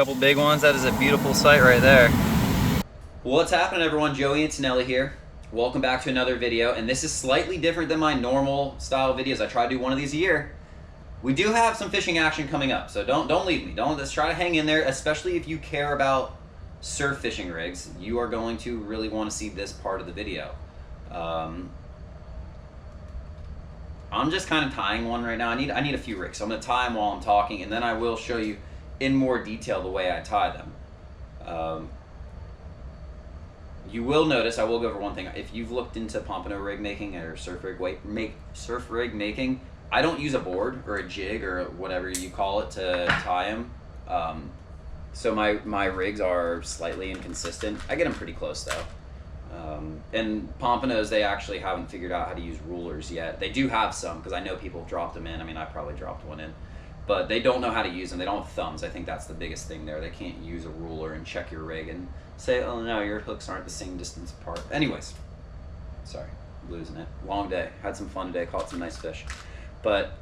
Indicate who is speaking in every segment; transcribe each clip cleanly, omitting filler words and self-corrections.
Speaker 1: couple big ones. That is a beautiful sight right there. What's happening, everyone? Joey Antonelli here. Welcome back to another video, and this is slightly different than my normal style videos. I try to do one of these a year. We do have some fishing action coming up, so don't leave me. Let's try to hang in there, especially if you care about surf fishing rigs. You are going to really want to see this part of the video. I'm just kind of tying one right now. I need a few rigs, so I'm going to tie them while I'm talking, and then I will show you in more detail the way I tie them. You will notice, I will go over one thing. If you've looked into Pompano rig making or surf rig making, I don't use a board or a jig or whatever you call it to tie them. So my rigs are slightly inconsistent. I get them pretty close though. And Pompanos, they actually haven't figured out how to use rulers yet. They do have some, because I know people have dropped them in. I mean, I probably dropped one in. But they don't know how to use them. They don't have thumbs. I think that's the biggest thing there. They can't use a ruler and check your rig and say, oh no, your hooks aren't the same distance apart. Anyways, sorry, I'm losing it. Long day. Had some fun today, caught some nice fish. But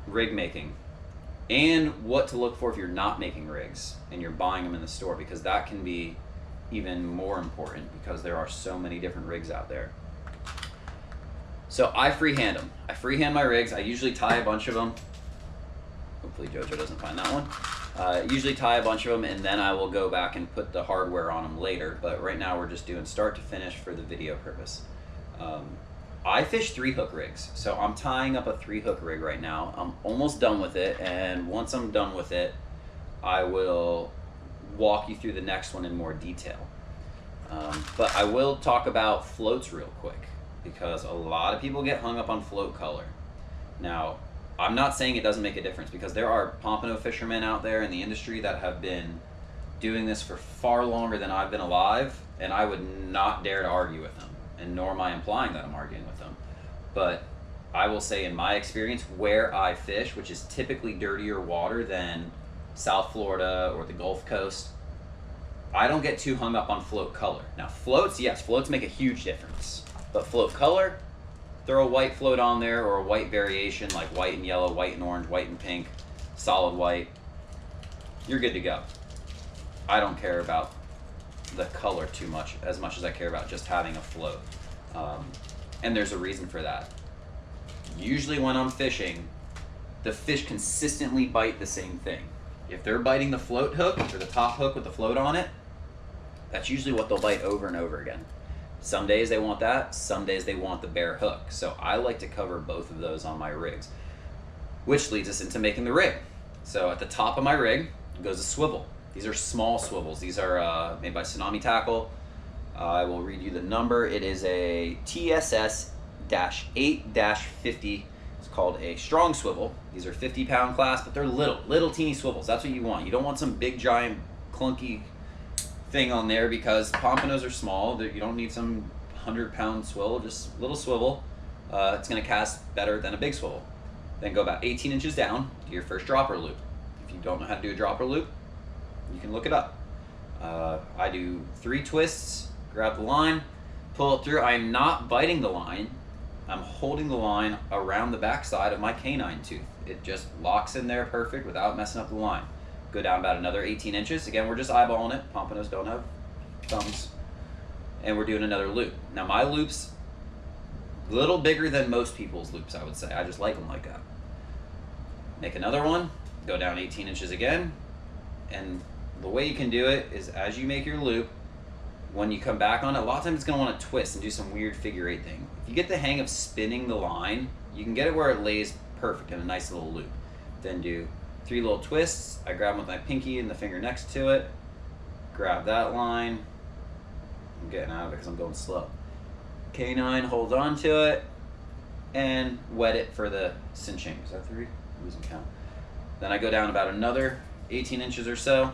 Speaker 1: rig making and what to look for if you're not making rigs and you're buying them in the store, because that can be even more important because there are so many different rigs out there. So I freehand them. I freehand my rigs. I usually tie a bunch of them. Hopefully JoJo doesn't find that one. Usually tie a bunch of them, and then I will go back and put the hardware on them later. But right now we're just doing start to finish for the video purpose. I fish 3-hook rigs, so I'm tying up a 3-hook rig right now. I'm almost done with it, and once I'm done with it, I will walk you through the next one in more detail. But I will talk about floats real quick, because a lot of people get hung up on float color. Now, I'm not saying it doesn't make a difference, because there are Pompano fishermen out there in the industry that have been doing this for far longer than I've been alive, and I would not dare to argue with them, and nor am I implying that I'm arguing with them. But I will say, in my experience, where I fish, which is typically dirtier water than South Florida or the Gulf Coast, I don't get too hung up on float color. Now floats, yes, floats make a huge difference. But float color, throw a white float on there or a white variation like white and yellow, white and orange, white and pink, solid white. You're good to go. I don't care about the color too much as I care about just having a float. And there's a reason for that. Usually when I'm fishing, the fish consistently bite the same thing. If they're biting the float hook or the top hook with the float on it, that's usually what they'll bite over and over again. Some days they want that, some days they want the bare hook. So I like to cover both of those on my rigs, which leads us into making the rig. So at the top of my rig goes a swivel. These are small swivels. These are made by Tsunami Tackle. I will read you the number. It is a TSS-8-50. It's called a strong swivel. These are 50-pound class, but they're little teeny swivels. That's what you want. You don't want some big, giant, clunky thing on there, because Pompanos are small. You don't need some 100-pound swivel, just little swivel. It's gonna cast better than a big swivel. Then go about 18 inches down to your first dropper loop. If you don't know how to do a dropper loop, you can look it up. I do 3 twists, grab the line, pull it through. I'm not biting the line. I'm holding the line around the backside of my canine tooth. It just locks in there perfect without messing up the line. Go down about another 18 inches. Again, we're just eyeballing it. Pompanos don't have thumbs. And we're doing another loop. Now my loop's a little bigger than most people's loops, I would say. I just like them like that. Make another one, go down 18 inches again. And the way you can do it is, as you make your loop, when you come back on it, a lot of times it's going to want to twist and do some weird figure 8 thing. If you get the hang of spinning the line, you can get it where it lays perfect in a nice little loop. Then do 3 little twists. I grab them with my pinky and the finger next to it. Grab that line. I'm getting out of it because I'm going slow. Canine, hold on to it and wet it for the cinching. Is that 3? I'm losing count. Then I go down about another 18 inches or so.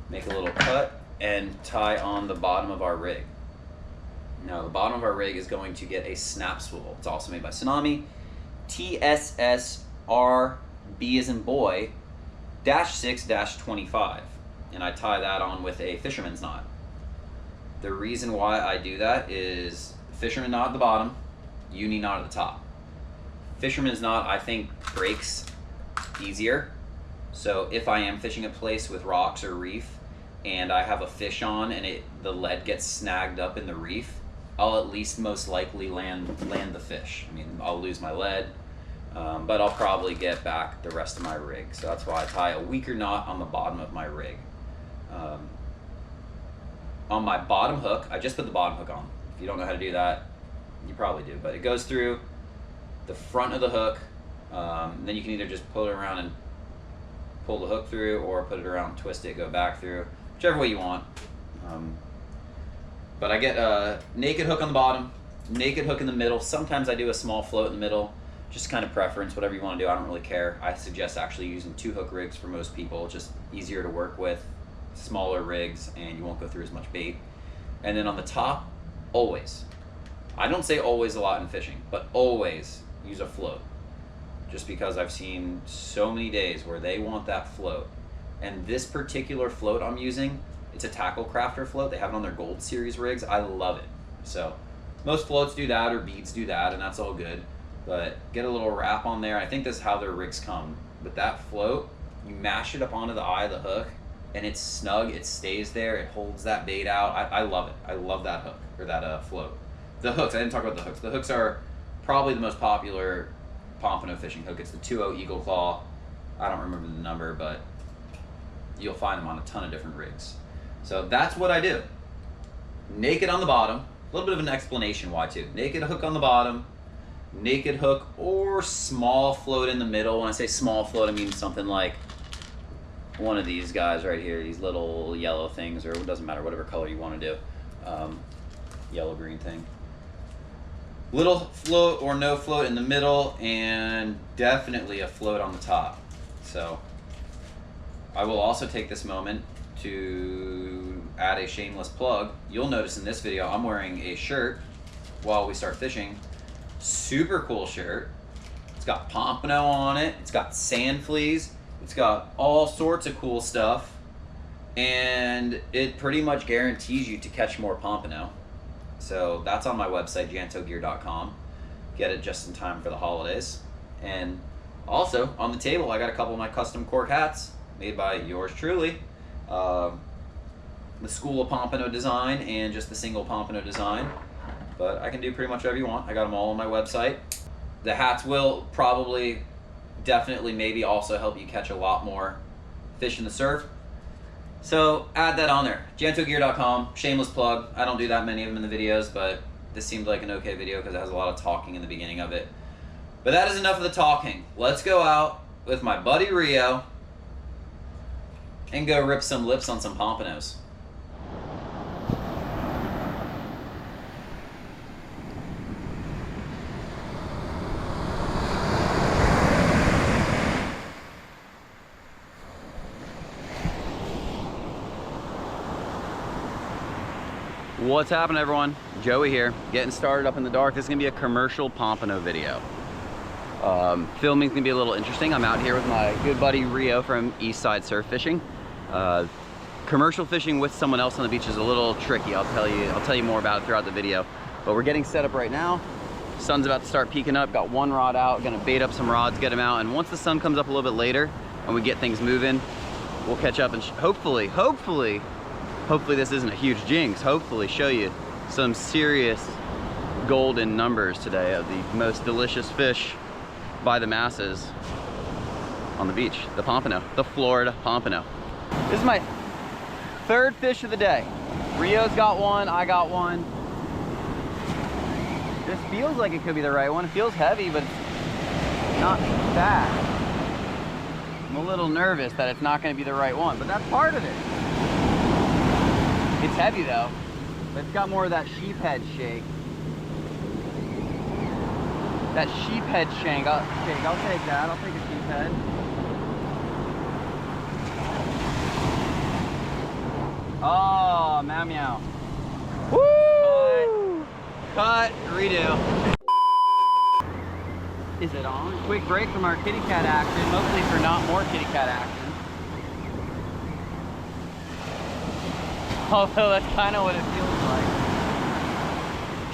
Speaker 1: Make a little cut and tie on the bottom of our rig. Now the bottom of our rig is going to get a snap swivel. It's also made by Tsunami. TSSR B as in boy -6-25, and I tie that on with a fisherman's knot. The reason why I do that is fisherman knot at the bottom, uni knot at the top. Fisherman's knot, I think, breaks easier So if I am fishing a place with rocks or reef and I have a fish on and the lead gets snagged up in the reef, I'll at least most likely land the fish. I mean, I'll lose my lead, but I'll probably get back the rest of my rig. So that's why I tie a weaker knot on the bottom of my rig. On my bottom hook, I just put the bottom hook on. If you don't know how to do that, you probably do, but it goes through the front of the hook. Then you can either just pull it around and pull the hook through, or put it around, twist it, go back through, whichever way you want. But I get a naked hook on the bottom, naked hook in the middle. Sometimes I do a small float in the middle, just kind of preference, whatever you want to do. I don't really care. I suggest actually using 2 hook rigs for most people, just easier to work with, smaller rigs, and you won't go through as much bait. And then on the top, always, I don't say always a lot in fishing, but always use a float. Just because I've seen so many days where they want that float. And this particular float I'm using, it's a Tackle Crafter float. They have it on their Gold Series rigs. I love it. So most floats do that, or beads do that, and that's all good. But get a little wrap on there. I think this is how their rigs come. But that float, you mash it up onto the eye of the hook, and it's snug, it stays there, it holds that bait out. I love it. I love that hook, or that float. The hooks, I didn't talk about the hooks. The hooks are probably the most popular Pompano fishing hook. It's the 2.0 Eagle Claw. I don't remember the number, but you'll find them on a ton of different rigs. So that's what I do. Naked on the bottom. A little bit of an explanation why too. Naked hook on the bottom, naked hook or small float in the middle. When I say small float, I mean something like one of these guys right here, these little yellow things, or it doesn't matter, whatever color you want to do. Yellow, green thing. Little float or no float in the middle, and definitely a float on the top. So I will also take this moment to add a shameless plug. You'll notice in this video I'm wearing a shirt while we start fishing. Super cool shirt. It's got pompano on it, it's got sand fleas, it's got all sorts of cool stuff, and it pretty much guarantees you to catch more pompano. So that's on my website, jantogear.com. Get it just in time for the holidays. And also on the table, I got a couple of my custom cork hats made by yours truly. The School of Pompano design and just the single pompano design. But I can do pretty much whatever you want. I got them all on my website. The hats will probably, definitely, maybe also help you catch a lot more fish in the surf. So add that on there. jantogear.com, shameless plug. I don't do that many of them in the videos, but this seemed like an okay video because it has a lot of talking in the beginning of it. But that is enough of the talking. Let's go out with my buddy Rio and go rip some lips on some pompanos. What's happening, everyone? Joey here, getting started up in the dark. This is gonna be a commercial pompano video. Filming's gonna be a little interesting. I'm out here with my good buddy Rio from Eastside Surf Fishing. Commercial fishing with someone else on the beach is a little tricky. I'll tell you more about it throughout the video. But we're getting set up right now. Sun's about to start peeking up. Got one rod out. Gonna bait up some rods, get them out. And once the sun comes up a little bit later and we get things moving, we'll catch up and hopefully this isn't a huge jinx. Hopefully show you some serious golden numbers today of the most delicious fish by the masses on the beach. The pompano, the Florida pompano. This is my third fish of the day. Rio's got one, I got one. This feels like it could be the right one. It feels heavy, but it's not bad. I'm a little nervous that it's not gonna be the right one, but that's part of it. It's heavy though, but it's got more of that sheep head shake. That sheep head shank. I'll take that. I'll take a sheep head. Oh, meow meow. Woo! Cut. Redo. Is it on? Quick break from our kitty cat action, mostly for not more kitty cat action. Although that's kind of what it feels like.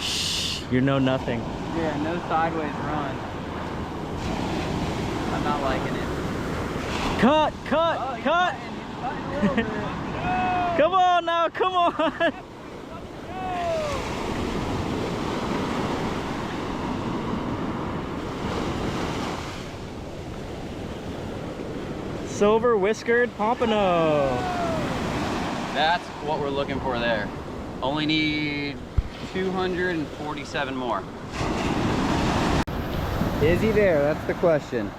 Speaker 2: Shh, you know nothing.
Speaker 1: Yeah, no sideways run. I'm not liking it.
Speaker 2: Cut!
Speaker 1: Oh,
Speaker 2: Cut!
Speaker 1: he's cutting a little bit.
Speaker 2: Come on now, come on! Silver whiskered pompano.
Speaker 1: That's what we're looking for there. Only need 247 more. Is he there? That's the question.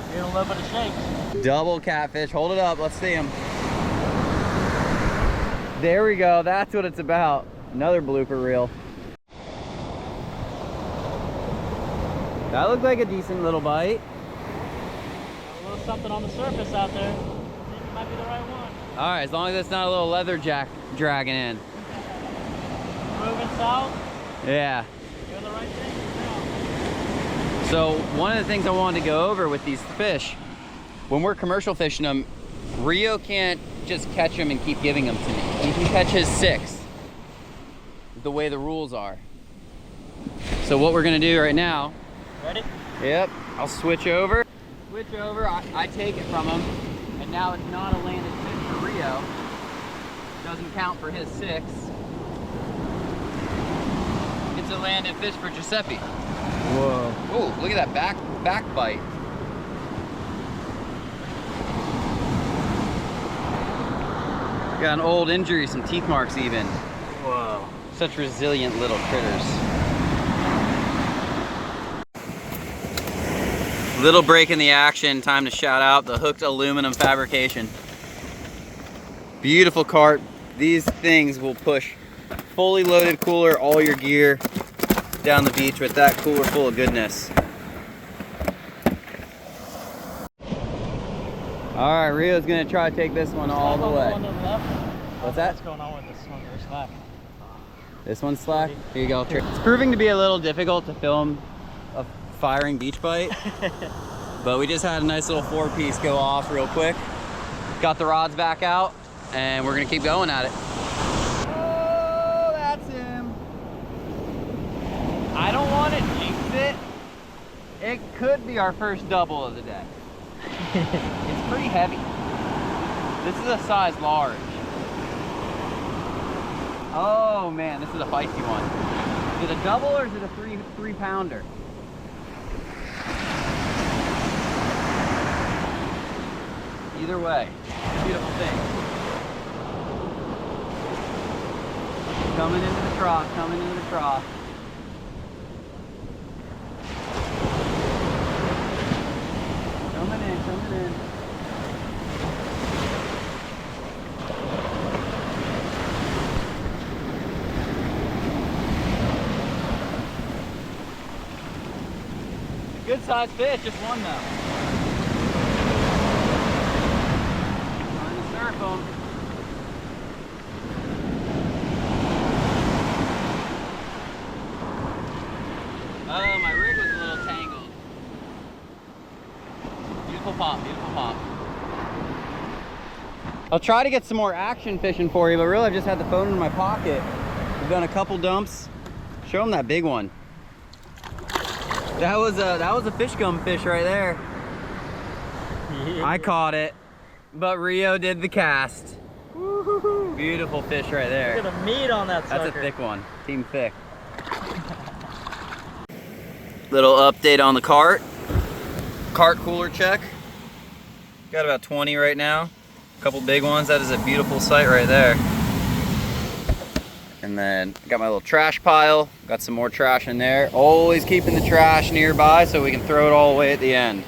Speaker 2: Getting a little bit of shakes.
Speaker 1: Double catfish. Hold it up. Let's see him. There we go. That's what it's about. Another blooper reel. That looked like a decent little bite.
Speaker 2: A little something on the surface out there. I think it might be the right one.
Speaker 1: All right, as long as it's not a little leather jack dragging in.
Speaker 2: Moving south.
Speaker 1: Yeah.
Speaker 2: Doing the right thing.
Speaker 1: So one of the things I wanted to go over with these fish, when we're commercial fishing them, Rio can't just catch them and keep giving them to me. He can catch his 6, the way the rules are. So what we're gonna do right now.
Speaker 2: Ready?
Speaker 1: Yep, I'll switch over. Switch over, I take it from him, and now it's not a landed fish for Rio. Doesn't count for his 6. It's a landed fish for Giuseppe.
Speaker 2: Whoa.
Speaker 1: Oh, look at that back bite. Got an old injury, some teeth marks even.
Speaker 2: Whoa.
Speaker 1: Such resilient little critters. Little break in the action, time to shout out the Hooked Aluminum Fabrication. Beautiful cart. These things will push fully loaded cooler, all your gear down the beach with that cooler full of goodness. All right, Rio's gonna try to take this one all the way. What's that?
Speaker 2: What's going on with this one? Or slack?
Speaker 1: This one's slack? Here you go. It's proving to be a little difficult to film a firing beach bite, but we just had a nice little 4-piece go off real quick. Got the rods back out, and we're gonna keep going at it. Oh, that's him. I don't want to jinx it. It could be our first double of the day. It's pretty heavy. This is a size large. Oh man, this is a feisty one. Is it a double or is it a three pounder? Either way, beautiful thing. Coming into the trough, coming into the trough. Coming in, coming in. Good sized fish, just one though. Trying to surf them. Oh, my rig was a little tangled. Beautiful pop, beautiful pop. I'll try to get some more action fishing for you, but really I've just had the phone in my pocket. We've done a couple dumps. Show them that big one. That was a fish gum fish right there. Yeah. I caught it, but Rio did the cast. Woo-hoo-hoo. Beautiful fish right there.
Speaker 2: Look at the meat on that sucker.
Speaker 1: That's a thick one. Team thick. Little update on the cart. Cart cooler check. Got about 20 right now. A couple big ones. That is a beautiful sight right there. And then I got my little trash pile. Got some more trash in there. Always keeping the trash nearby so we can throw it all away at the end.